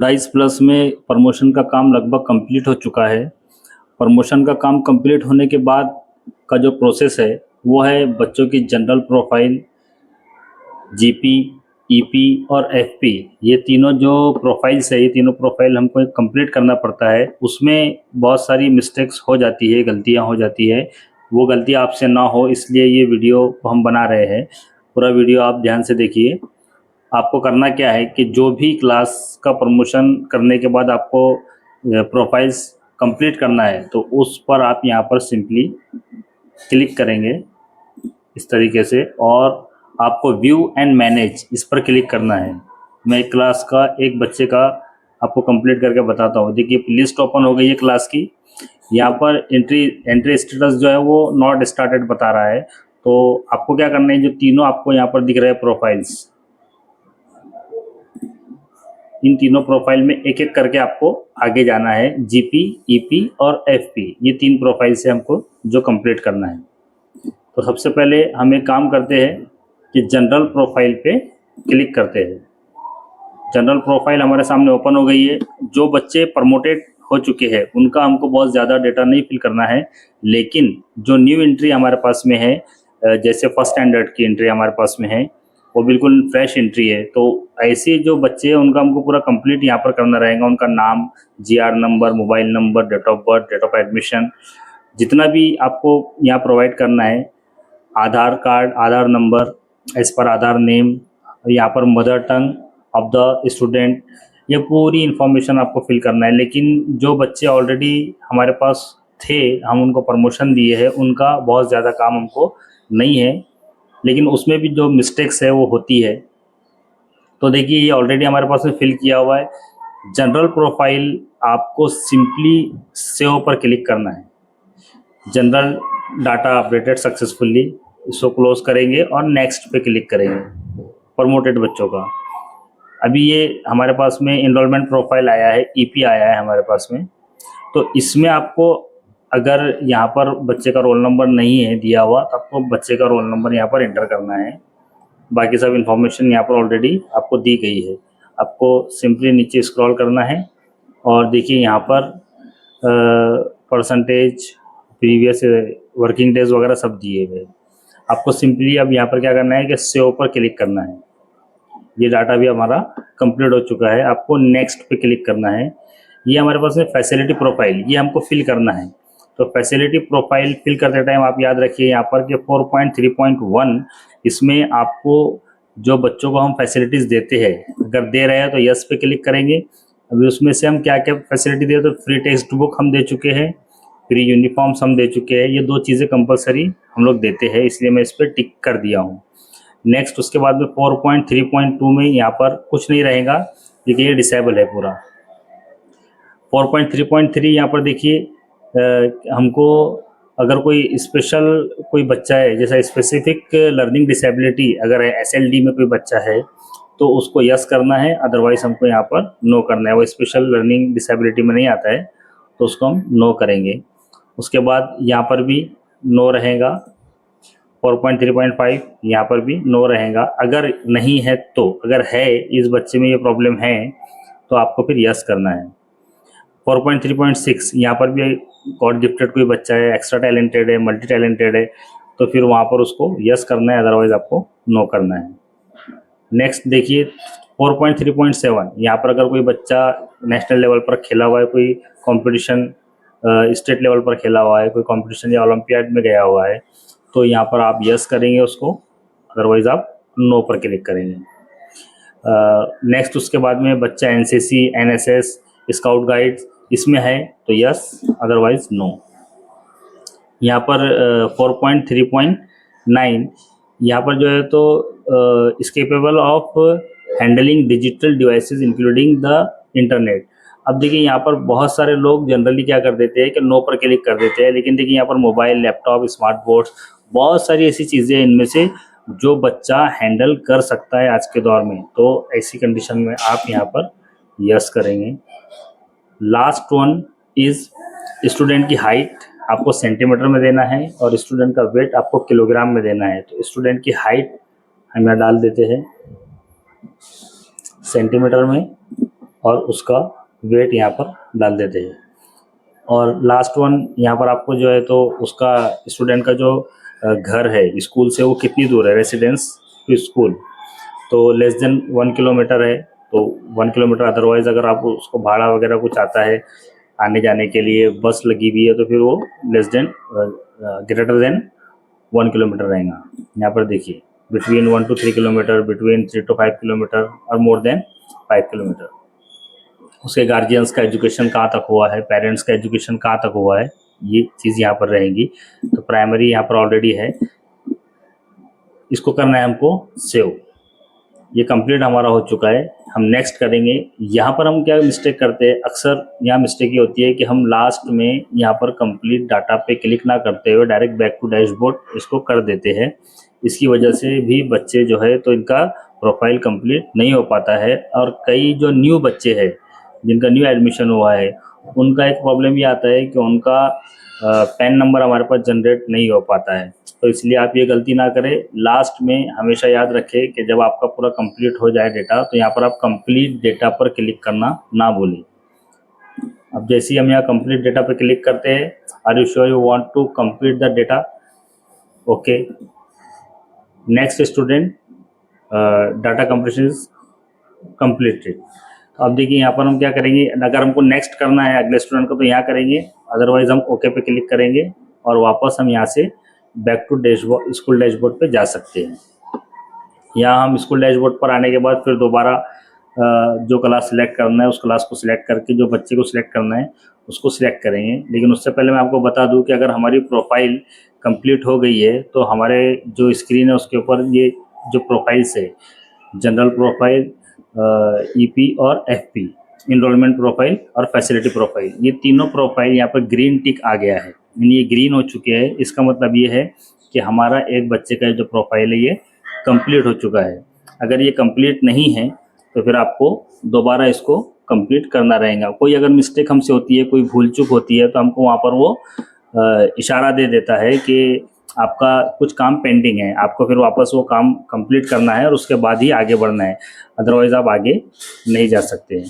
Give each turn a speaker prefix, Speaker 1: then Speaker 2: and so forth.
Speaker 1: Rice plus में promotion का काम लगभग कंप्लीट हो चुका है। प्रमोशन का काम कंप्लीट होने के बाद का जो प्रोसेस है वो है बच्चों की जनरल प्रोफाइल, जीपी, ईपी और एफपी। ये तीनों जो प्रोफाइल्स है, ये तीनों प्रोफाइल हमको कंप्लीट करना पड़ता है। उसमें बहुत सारी मिस्टेक्स हो जाती है, गलतियां हो जाती है। वो गलती आपसे ना हो इसलिए ये वीडियो को हम बना रहे हैं। पूरा वीडियो आप ध्यान से देखिए। आपको करना क्या है कि जो भी क्लास का प्रमोशन करने के बाद आपको प्रोफाइल्स कंप्लीट करना है तो उस पर आप यहाँ पर सिंपली क्लिक करेंगे इस तरीके से, और आपको व्यू एंड मैनेज इस पर क्लिक करना है। मैं एक क्लास का एक बच्चे का आपको कंप्लीट करके बताता हूँ। देखिए लिस्ट ओपन हो गई है क्लास की। यहाँ पर एंट्री स्टेटस जो है वो नॉट स्टार्टेड बता रहा है। तो आपको क्या करना है, जो तीनों आपको यहाँ पर दिख रहे हैं प्रोफाइल्स, इन तीनों प्रोफाइल में एक एक करके आपको आगे जाना है। जीपी, ईपी और एफपी, ये तीन प्रोफाइल से हमको जो कंप्लीट करना है। तो सबसे पहले हम एक काम करते हैं कि जनरल प्रोफाइल पे क्लिक करते हैं। जनरल प्रोफाइल हमारे सामने ओपन हो गई है। जो बच्चे प्रमोटेड हो चुके हैं उनका हमको बहुत ज़्यादा डेटा नहीं फिल करना है, लेकिन जो न्यू एंट्री हमारे पास में है, जैसे फर्स्ट स्टैंडर्ड की एंट्री हमारे पास में है, वो बिल्कुल फ्रेश एंट्री है। तो ऐसे जो बच्चे हैं उनका हमको पूरा कंप्लीट यहाँ पर करना रहेगा। उनका नाम, GR number, mobile number, date of birth, date of admission, जितना भी आपको यहाँ प्रोवाइड करना है, Aadhaar card, Aadhaar number, as per Aadhaar name, यहाँ पर mother tongue of the student, ये पूरी इन्फॉर्मेशन आपको फिल करना है। लेकिन जो बच्चे ऑलरेडी हमारे पास थे, हम उनको प्रमोशन दिए हैं, उनका बहुत ज़्यादा काम हमको नहीं है, लेकिन उसमें भी जो मिस्टेक्स है वो होती है। तो देखिए ये ऑलरेडी हमारे पास में फिल किया हुआ है। जनरल प्रोफाइल आपको सिंपली सेव पर क्लिक करना है। जनरल डाटा अपडेटेड सक्सेसफुली, इसको क्लोज करेंगे और नेक्स्ट पे क्लिक करेंगे। प्रमोटेड बच्चों का अभी ये हमारे पास में इनरोलमेंट प्रोफाइल आया है, ईपी आया है हमारे पास में। तो इसमें आपको अगर यहाँ पर बच्चे का रोल नंबर नहीं है दिया हुआ तो आपको बच्चे का रोल नंबर यहाँ पर एंटर करना है। बाकी सब इन्फॉर्मेशन यहाँ पर ऑलरेडी आपको दी गई है। आपको सिंपली नीचे स्क्रॉल करना है और देखिए यहाँ पर परसेंटेज, प्रीवियस वर्किंग डेज वगैरह सब दिए गए। आपको सिंपली अब यहाँ पर क्या करना है कि सेव पर क्लिक करना है। ये डाटा भी हमारा कंप्लीट हो चुका है। आपको नेक्स्ट पे क्लिक करना है। ये हमारे पास है फैसिलिटी प्रोफाइल, ये हमको फिल करना है। तो फैसिलिटी प्रोफाइल फिल करते टाइम आप याद रखिए यहाँ पर कि 4.3.1 इसमें आपको जो बच्चों को हम फैसिलिटीज़ देते हैं, अगर दे रहे हैं तो यस पे क्लिक करेंगे। अभी उसमें से हम क्या क्या फैसिलिटी दे, तो फ्री टेक्स्ट बुक हम दे चुके हैं, फ्री यूनिफॉर्म्स हम दे चुके हैं। ये दो चीज़ें कंपलसरी हम लोग देते हैं, इसलिए मैं इस पर टिक कर दिया हूँ। नेक्स्ट उसके बाद में 4.3.2 में यहाँ पर कुछ नहीं रहेगा क्योंकि ये डिसेबल है पूरा। 4.3.3 यहाँ पर देखिए हमको अगर कोई स्पेशल कोई बच्चा है, जैसा स्पेसिफिक लर्निंग डिसेबिलिटी अगर एसएलडी में कोई बच्चा है तो उसको यस करना है, अदरवाइज हमको यहाँ पर नो करना है। वो स्पेशल लर्निंग डिसेबिलिटी में नहीं आता है तो उसको हम नो करेंगे। उसके बाद यहाँ पर भी नो रहेगा। 4.3.5 यहाँ पर भी नो रहेगा। अगर नहीं है तो, अगर है इस बच्चे में ये प्रॉब्लम है तो आपको फिर यस करना है। 4.3.6 यहाँ पर भी गॉड गिफ्टेड कोई बच्चा है, एक्स्ट्रा टैलेंटेड है, मल्टी टैलेंटेड है, तो फिर वहाँ पर उसको यस करना है, अदरवाइज आपको नो करना है। नेक्स्ट देखिए 4.3.7 यहाँ पर अगर कोई बच्चा नेशनल लेवल पर खेला हुआ है, कोई कंपटीशन स्टेट लेवल पर खेला हुआ है, कोई कंपटीशन या ओलंपियाड में गया हुआ है, तो यहाँ पर आप यस करेंगे उसको, अदरवाइज आप नो पर क्लिक करेंगे। नेक्स्ट उसके बाद में बच्चा एनसीसी, एनएसएस, स्काउट गाइड इसमें है तो यस, अदरवाइज नो। यहाँ पर 4.3.9 यहाँ पर जो है तो इस capable of handling digital devices including the internet. अब देखिए यहाँ पर बहुत सारे लोग जनरली क्या कर देते हैं कि नो पर क्लिक कर देते हैं, लेकिन देखिए यहाँ पर मोबाइल, लैपटॉप, स्मार्ट बोर्ड्स, बहुत सारी ऐसी चीज़ें इनमें से जो बच्चा हैंडल कर सकता है आज के दौर में, तो ऐसी कंडीशन में आप यहाँ पर यस करेंगे। लास्ट वन इज स्टूडेंट की हाइट आपको सेंटीमीटर में देना है और स्टूडेंट का वेट आपको किलोग्राम में देना है। तो स्टूडेंट की हाइट हम यहाँ डाल देते हैं सेंटीमीटर में और उसका वेट यहाँ पर डाल देते हैं। और लास्ट वन यहाँ पर आपको जो है तो उसका स्टूडेंट का जो घर है स्कूल से वो कितनी दूर है, रेसिडेंस टू स्कूल, तो लेस देन 1 किलोमीटर है, तो 1 किलोमीटर। अदरवाइज़ अगर आप उसको भाड़ा वगैरह कुछ आता है आने जाने के लिए, बस लगी हुई है, तो फिर वो less than greater than 1 kilometre रहेगा। यहाँ पर देखिए between 1 to 3 kilometre, between 3 to 5 kilometre और मोर देन 5 किलोमीटर। उसके गार्जियंस का एजुकेशन कहाँ तक हुआ है, पेरेंट्स का एजुकेशन कहाँ तक हुआ है, ये चीज़ यहाँ पर रहेंगी। तो प्राइमरी यहाँ पर ऑलरेडी है, इसको करना है हमको सेव। ये कंप्लीट हमारा हो चुका है। हम नेक्स्ट करेंगे। यहाँ पर हम क्या मिस्टेक करते हैं, अक्सर यहाँ मिस्टेक ये होती है कि हम लास्ट में यहाँ पर कंप्लीट डाटा पे क्लिक ना करते हुए डायरेक्ट बैक टू डैशबोर्ड इसको कर देते हैं। इसकी वजह से भी बच्चे जो है तो इनका प्रोफाइल कंप्लीट नहीं हो पाता है। और कई जो न्यू बच्चे हैं जिनका न्यू एडमिशन हुआ है, उनका एक प्रॉब्लम ये आता है कि उनका पैन नंबर हमारे पास जनरेट नहीं हो पाता है। तो इसलिए आप ये गलती ना करें। लास्ट में हमेशा याद रखें कि जब आपका पूरा कंप्लीट हो जाए डेटा, तो यहाँ पर आप कंप्लीट डेटा पर क्लिक करना ना भूलें। अब जैसे ही हम यहाँ कंप्लीट डेटा पर क्लिक करते हैं, are you sure you want to complete the data? Okay, next student, data completion is completed. अब देखिए यहाँ पर हम क्या करेंगे, अगर हमको नेक्स्ट करना है अगले स्टूडेंट को तो यहाँ करेंगे, अदरवाइज हम ओके पे क्लिक करेंगे और वापस हम यहाँ से back to dashboard, school dashboard पे जा सकते हैं। यहाँ हम स्कूल डैशबोर्ड पर आने के बाद फिर दोबारा जो क्लास सिलेक्ट करना है उस क्लास को सिलेक्ट करके जो बच्चे को सिलेक्ट करना है उसको सिलेक्ट करेंगे। लेकिन उससे पहले मैं आपको बता दूं कि अगर हमारी प्रोफाइल कंप्लीट हो गई है तो हमारे जो स्क्रीन है उसके ऊपर ये जो प्रोफाइल्स है, जनरल प्रोफाइल, ईपी और एफपी, इनरोलमेंट प्रोफाइल और फैसिलिटी प्रोफाइल, ये तीनों प्रोफाइल यहाँ पर ग्रीन टिक आ गया है, यानी ये ग्रीन हो चुके हैं। इसका मतलब ये है कि हमारा एक बच्चे का जो प्रोफाइल है ये कंप्लीट हो चुका है। अगर ये कंप्लीट नहीं है तो फिर आपको दोबारा इसको कंप्लीट करना रहेगा। कोई अगर मिस्टेक हमसे होती है, कोई भूल चूक होती है, तो हमको वहाँ पर वो इशारा दे देता है कि आपका कुछ काम पेंडिंग है, आपको फिर वापस वो काम कंप्लीट करना है और उसके बाद ही आगे बढ़ना है, अदरवाइज़ आप आगे नहीं जा सकते हैं।